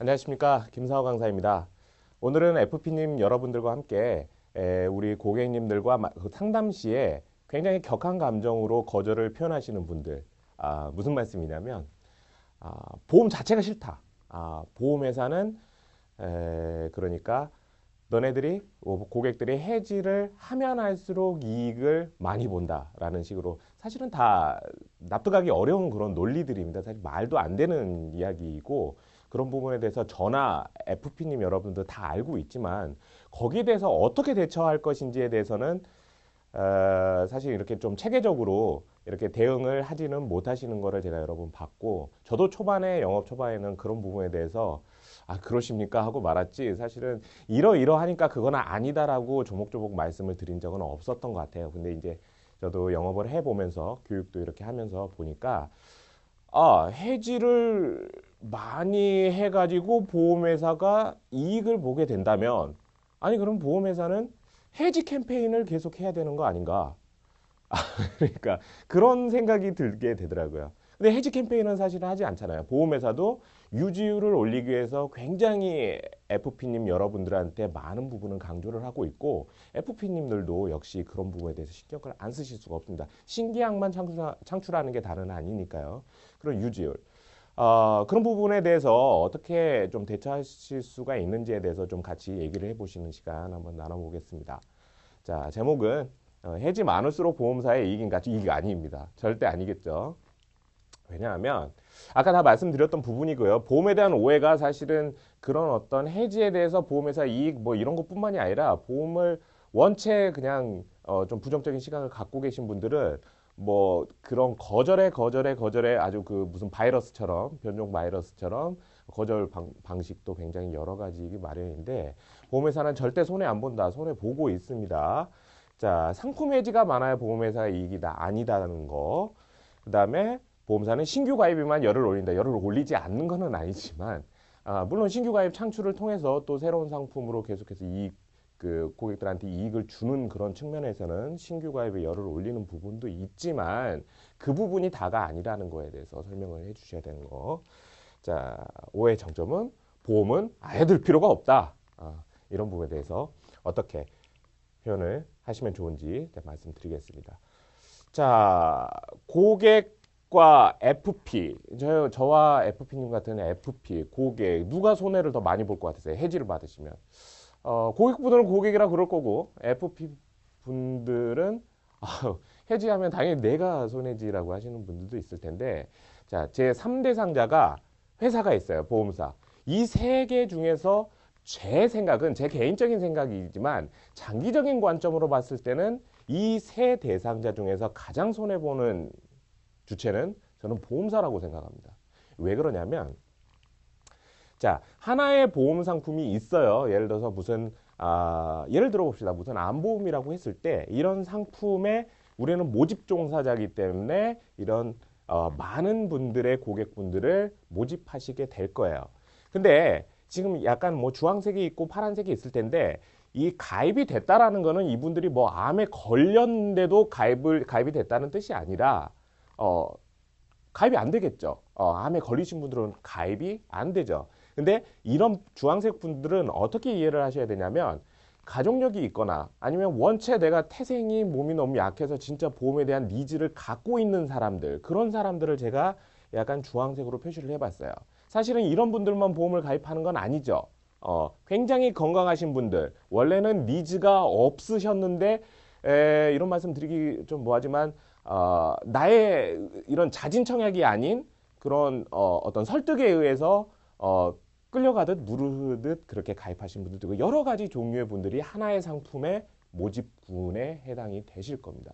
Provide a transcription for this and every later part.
안녕하십니까, 김사호 강사입니다. 오늘은 FP님 여러분들과 함께 우리 고객님들과 그 상담 시에 굉장히 격한 감정으로 거절을 표현하시는 분들, 무슨 말씀이냐면 보험 자체가 싫다. 보험회사는 그러니까 너네들이 고객들이 해지를 하면 할수록 이익을 많이 본다라는 식으로, 사실은 다 납득하기 어려운 그런 논리들입니다. 사실 말도 안 되는 이야기이고, 그런 부분에 대해서 저나 FP님 여러분들 다 알고 있지만, 거기에 대해서 어떻게 대처할 것인지에 대해서는 사실 이렇게 좀 체계적으로 이렇게 대응을 하지는 못하시는 거를 제가 여러 번 봤고, 저도 초반에 영업 초반에는 그런 부분에 대해서 그러십니까 하고 말았지, 사실은 이러하니까 그건 아니다라고 조목조목 말씀을 드린 적은 없었던 것 같아요. 근데 이제 저도 영업을 해보면서 교육도 이렇게 하면서 보니까 해지를 많이 해가지고 보험회사가 이익을 보게 된다면, 아니 그럼 보험회사는 해지 캠페인을 계속 해야 되는 거 아닌가? 그러니까 그런 생각이 들게 되더라고요. 근데 해지 캠페인은 사실은 하지 않잖아요. 보험회사도 유지율을 올리기 위해서 굉장히 FP님 여러분들한테 많은 부분은 강조를 하고 있고, FP님들도 역시 그런 부분에 대해서 신경을 안 쓰실 수가 없습니다. 신기약만 창출하는 게 다른 아니니까요. 그런 유지율. 그런 부분에 대해서 어떻게 좀 대처하실 수가 있는지에 대해서 좀 같이 얘기를 해보시는 시간 한번 나눠보겠습니다. 자, 제목은 해지 많을수록 보험사의 이익인가? 이익이 아닙니다. 절대 아니겠죠. 왜냐하면 아까 다 말씀드렸던 부분이고요. 보험에 대한 오해가 사실은 그런 어떤 해지에 대해서 보험회사 이익 뭐 이런 것뿐만이 아니라, 보험을 원체 그냥 좀 부정적인 시각을 갖고 계신 분들은 뭐 그런 거절에 아주 그 무슨 바이러스처럼, 변종 바이러스처럼 거절 방식도 굉장히 여러 가지이기 마련인데, 보험회사는 절대 손해 안 본다. 손해 보고 있습니다. 자, 상품 해지가 많아야 보험회사의 이익이다. 아니다라는 거. 그 다음에 보험사는 신규 가입에만 열을 올린다. 열을 올리지 않는 것은 아니지만, 물론 신규 가입 창출을 통해서 또 새로운 상품으로 계속해서 고객들한테 이익을 주는 그런 측면에서는 신규 가입에 열을 올리는 부분도 있지만, 그 부분이 다가 아니라는 거에 대해서 설명을 해 주셔야 되는 거. 자, 오해의 정점은 보험은 아예 들 필요가 없다. 이런 부분에 대해서 어떻게 표현을 하시면 좋은지 말씀드리겠습니다. 자, 고객과 FP, 저와 FP님 같은 FP, 고객, 누가 손해를 더 많이 볼 것 같으세요? 해지를 받으시면. 고객분들은 고객이라 그럴 거고, FP 분들은 해지하면 당연히 내가 손해지라고 하시는 분들도 있을 텐데, 자, 제 3대 상자가 회사가 있어요. 보험사. 이 세 개 중에서 제 생각은, 제 개인적인 생각이지만 장기적인 관점으로 봤을 때는 이 세 대상자 중에서 가장 손해보는 주체는 저는 보험사라고 생각합니다. 왜 그러냐면, 자, 하나의 보험 상품이 있어요. 예를 들어서 예를 들어 봅시다. 무슨 안보험이라고 했을 때, 이런 상품에 우리는 모집 종사자이기 때문에 이런 많은 분들의 고객분들을 모집하시게 될 거예요. 근데 지금 약간 뭐 주황색이 있고 파란색이 있을 텐데, 이 가입이 됐다라는 거는 이분들이 뭐 암에 걸렸는데도 가입이 됐다는 뜻이 아니라, 가입이 안 되겠죠. 암에 걸리신 분들은 가입이 안 되죠. 근데 이런 주황색 분들은 어떻게 이해를 하셔야 되냐면, 가족력이 있거나 아니면 원체 내가 태생이 몸이 너무 약해서 진짜 보험에 대한 니즈를 갖고 있는 사람들, 그런 사람들을 제가 약간 주황색으로 표시를 해봤어요. 사실은 이런 분들만 보험을 가입하는 건 아니죠. 굉장히 건강하신 분들, 원래는 니즈가 없으셨는데, 이런 말씀 드리기 좀 뭐하지만, 나의 이런 자진청약이 아닌 그런 어떤 설득에 의해서 끌려가듯 누르듯 그렇게 가입하신 분들도 있고, 여러 가지 종류의 분들이 하나의 상품의 모집군에 해당이 되실 겁니다.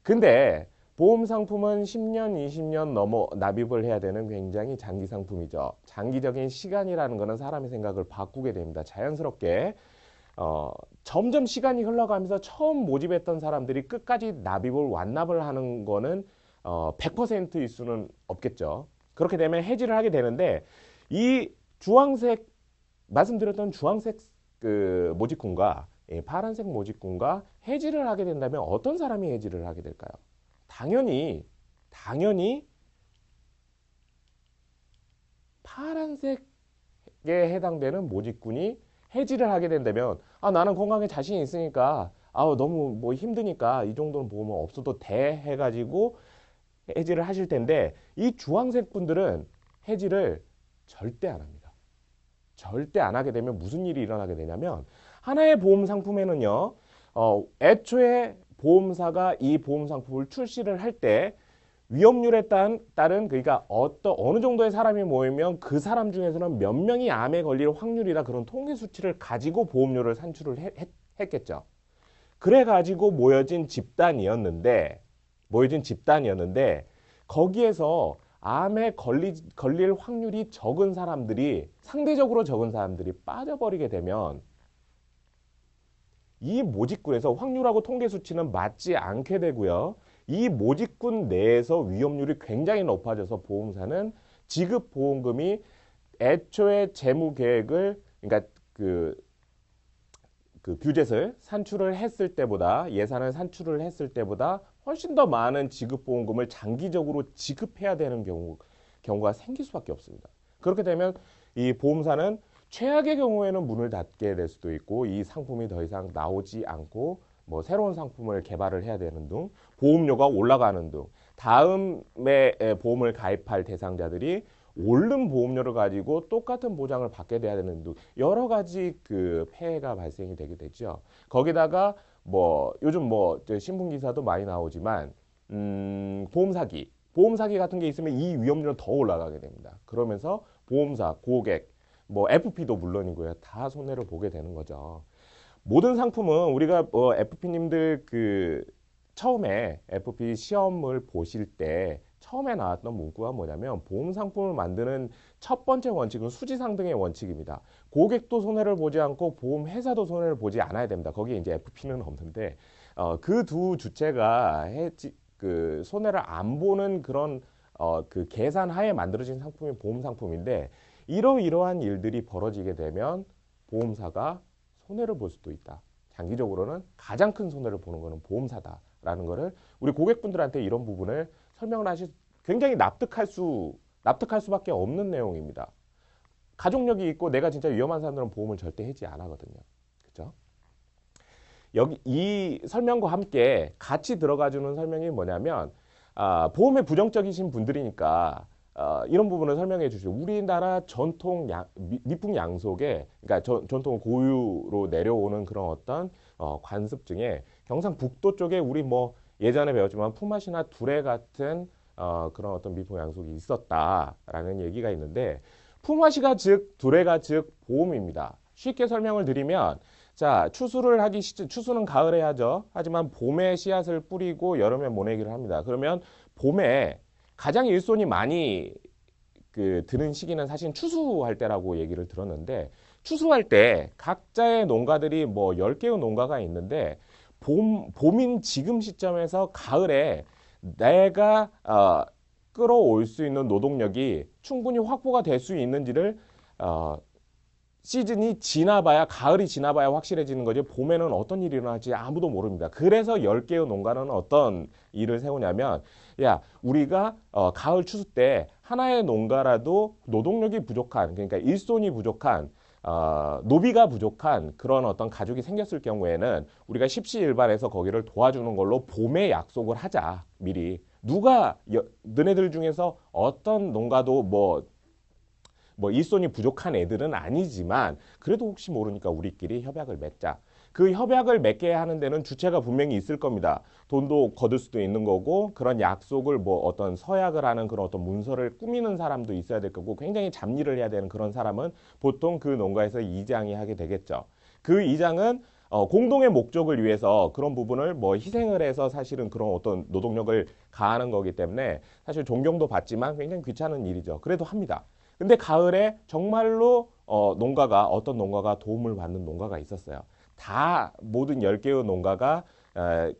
근데 보험 상품은 10년, 20년 넘어 납입을 해야 되는 굉장히 장기 상품이죠. 장기적인 시간이라는 것은 사람의 생각을 바꾸게 됩니다. 자연스럽게 점점 시간이 흘러가면서 처음 모집했던 사람들이 끝까지 납입을 완납을 하는 거는 100%일 수는 없겠죠. 그렇게 되면 해지를 하게 되는데, 이 주황색, 말씀드렸던 주황색 그 모집군과 파란색 모집군과 해지를 하게 된다면 어떤 사람이 해지를 하게 될까요? 당연히 파란색 해당되는 모집군이 해지를 하게 된다면 나는 건강에 자신이 있으니까 너무 뭐 힘드니까 이 정도는 보험은 없어도 돼 해가지고 해지를 하실 텐데 이 주황색 분들은 해지를 절대 안 합니다. 절대 안 하게 되면 무슨 일이 일어나게 되냐면 하나의 보험 상품에는요 애초에 보험사가 이 보험 상품을 출시를 할 때 위험률에 따른 그러니까 어느 정도의 사람이 모이면 그 사람 중에서는 몇 명이 암에 걸릴 확률이라 그런 통계 수치를 가지고 보험료를 산출을 했겠죠. 그래 가지고 모여진 집단이었는데 거기에서 암에 걸릴 확률이 상대적으로 적은 사람들이 빠져버리게 되면 이 모집군에서 확률하고 통계 수치는 맞지 않게 되고요. 이 모집군 내에서 위험률이 굉장히 높아져서 보험사는 지급 보험금이 애초에 재무 계획을 그러니까 그 뷰젯을 산출을 했을 때보다 예산을 산출을 했을 때보다 훨씬 더 많은 지급 보험금을 장기적으로 지급해야 되는 경우가 생길 수밖에 없습니다. 그렇게 되면 이 보험사는 최악의 경우에는 문을 닫게 될 수도 있고 이 상품이 더 이상 나오지 않고 뭐 새로운 상품을 개발을 해야 되는 등 보험료가 올라가는 등 다음에 보험을 가입할 대상자들이 오른 보험료를 가지고 똑같은 보장을 받게 돼야 되는 등 여러 가지 그 폐해가 발생이 되게 되죠. 거기다가 뭐 요즘 뭐 신문 기사도 많이 나오지만 보험 사기 같은 게 있으면 이 위험률은 더 올라가게 됩니다. 그러면서 보험사, 고객, 뭐 FP도 물론이고요. 다 손해를 보게 되는 거죠. 모든 상품은 우리가 FP님들 그 처음에 FP 시험을 보실 때 처음에 나왔던 문구가 뭐냐면 보험 상품을 만드는 첫 번째 원칙은 수지상등의 원칙입니다. 고객도 손해를 보지 않고 보험 회사도 손해를 보지 않아야 됩니다. 거기에 이제 FP는 없는데 그 두 주체가 그 손해를 안 보는 그런 그 계산하에 만들어진 상품이 보험 상품인데 이러이러한 일들이 벌어지게 되면 보험사가 손해를 볼 수도 있다. 장기적으로는 가장 큰 손해를 보는 것은 보험사다라는 것을 우리 고객분들한테 이런 부분을 설명을 굉장히 납득할 수밖에 없는 내용입니다. 가족력이 있고 내가 진짜 위험한 사람들은 보험을 절대 해지 안 하거든요. 그렇죠? 여기 이 설명과 함께 같이 들어가주는 설명이 뭐냐면 보험에 부정적이신 분들이니까 이런 부분을 설명해 주시죠. 우리나라 전통 미풍 양속에 그러니까 전통 고유로 내려오는 그런 어떤 관습 중에 경상북도 쪽에 우리 뭐 예전에 배웠지만 품앗이나 두레 같은 그런 어떤 미풍 양속이 있었다라는 얘기가 있는데 품앗이가 즉 두레가 즉 보험입니다. 쉽게 설명을 드리면 자 추수는 가을에 하죠. 하지만 봄에 씨앗을 뿌리고 여름에 모내기를 합니다. 그러면 봄에 가장 일손이 많이 드는 시기는 사실 추수할 때라고 얘기를 들었는데 추수할 때 각자의 농가들이 뭐 10개의 농가가 있는데 봄인 지금 시점에서 가을에 내가 끌어올 수 있는 노동력이 충분히 확보가 될 수 있는지를 시즌이 지나봐야 가을이 지나봐야 확실해지는 거지 봄에는 어떤 일이 일어날지 아무도 모릅니다. 그래서 10개의 농가는 어떤 일을 세우냐면 우리가 가을 추수 때 하나의 농가라도 노동력이 부족한 그러니까 일손이 부족한 노비가 부족한 그런 어떤 가족이 생겼을 경우에는 우리가 십시일반해서 거기를 도와주는 걸로 봄에 약속을 하자 미리. 누가 너네들 중에서 어떤 농가도 뭐 일손이 부족한 애들은 아니지만 그래도 혹시 모르니까 우리끼리 협약을 맺자. 그 협약을 맺게 하는 데는 주체가 분명히 있을 겁니다. 돈도 거둘 수도 있는 거고 그런 약속을 뭐 어떤 서약을 하는 그런 어떤 문서를 꾸미는 사람도 있어야 될 거고 굉장히 잡일을 해야 되는 그런 사람은 보통 그 농가에서 이장이 하게 되겠죠. 그 이장은 공동의 목적을 위해서 그런 부분을 뭐 희생을 해서 사실은 그런 어떤 노동력을 가하는 거기 때문에 사실 존경도 받지만 굉장히 귀찮은 일이죠. 그래도 합니다. 근데 가을에 정말로 어떤 농가가 도움을 받는 농가가 있었어요. 다 모든 10개의 농가가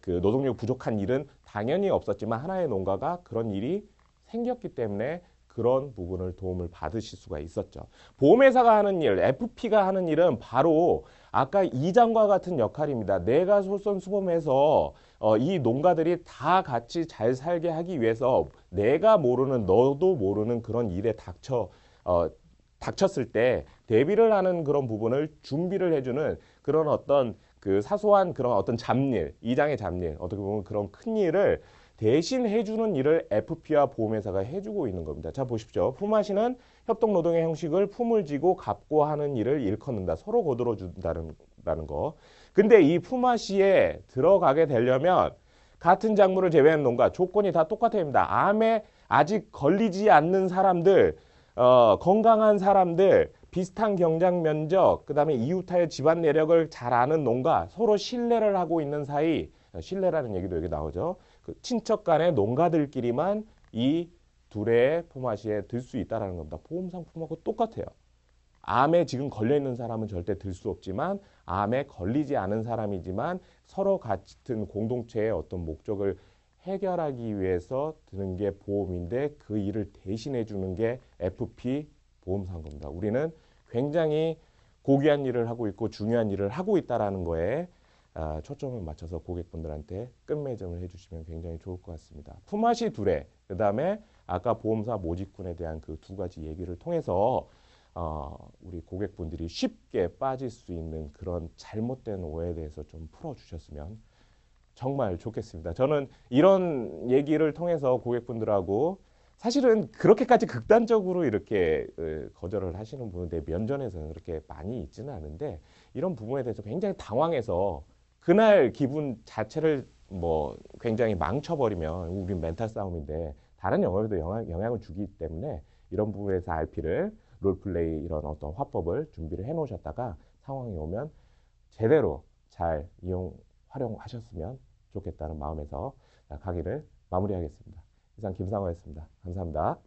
그 노동력 부족한 일은 당연히 없었지만 하나의 농가가 그런 일이 생겼기 때문에 그런 부분을 도움을 받으실 수가 있었죠. 보험회사가 하는 일, FP가 하는 일은 바로 아까 이장과 같은 역할입니다. 내가 솔선수범해서 이 농가들이 다 같이 잘 살게 하기 위해서 내가 모르는 너도 모르는 그런 일에 닥쳤을 때 대비를 하는 그런 부분을 준비를 해주는 그런 어떤 그 사소한 그런 어떤 잡일, 이장의 잡일, 어떻게 보면 그런 큰 일을 대신 해주는 일을 FP와 보험회사가 해주고 있는 겁니다. 자, 보십시오. 품앗이는 협동노동의 형식을 품을 지고 갚고 하는 일을 일컫는다. 서로 거들어 준다는 거. 근데 이 품앗이에 들어가게 되려면 같은 작물을 재배하는 농가 조건이 다 똑같아야 합니다. 암에 아직 걸리지 않는 사람들, 건강한 사람들, 비슷한 경작 면적, 그 다음에 이웃하여 집안 내력을 잘 아는 농가, 서로 신뢰를 하고 있는 사이, 신뢰라는 얘기도 여기 나오죠. 그 친척 간의 농가들끼리만 이 둘의 품앗이에 들 수 있다는 겁니다. 보험 상품하고 똑같아요. 암에 지금 걸려있는 사람은 절대 들 수 없지만 암에 걸리지 않은 사람이지만 서로 같은 공동체의 어떤 목적을 해결하기 위해서 드는 게 보험인데 그 일을 대신해 주는 게 FP 보험사인 겁니다. 우리는 굉장히 고귀한 일을 하고 있고 중요한 일을 하고 있다는 거에 초점을 맞춰서 고객분들한테 끝맺음을 해주시면 굉장히 좋을 것 같습니다. 품앗이 둘에 그 다음에 아까 보험사 모집군에 대한 그 두 가지 얘기를 통해서 우리 고객분들이 쉽게 빠질 수 있는 그런 잘못된 오해에 대해서 좀 풀어주셨으면 정말 좋겠습니다. 저는 이런 얘기를 통해서 고객분들하고 사실은 그렇게까지 극단적으로 이렇게 거절을 하시는 분은 내 면전에서는 그렇게 많이 있지는 않은데 이런 부분에 대해서 굉장히 당황해서 그날 기분 자체를 뭐 굉장히 망쳐버리면 우리 멘탈 싸움인데 다른 영역에도 영향을 주기 때문에 이런 부분에서 RP를 롤플레이 이런 어떤 화법을 준비를 해 놓으셨다가 상황이 오면 제대로 잘 활용하셨으면 좋겠다는 마음에서 강의를 마무리하겠습니다. 이상 김상호였습니다. 감사합니다.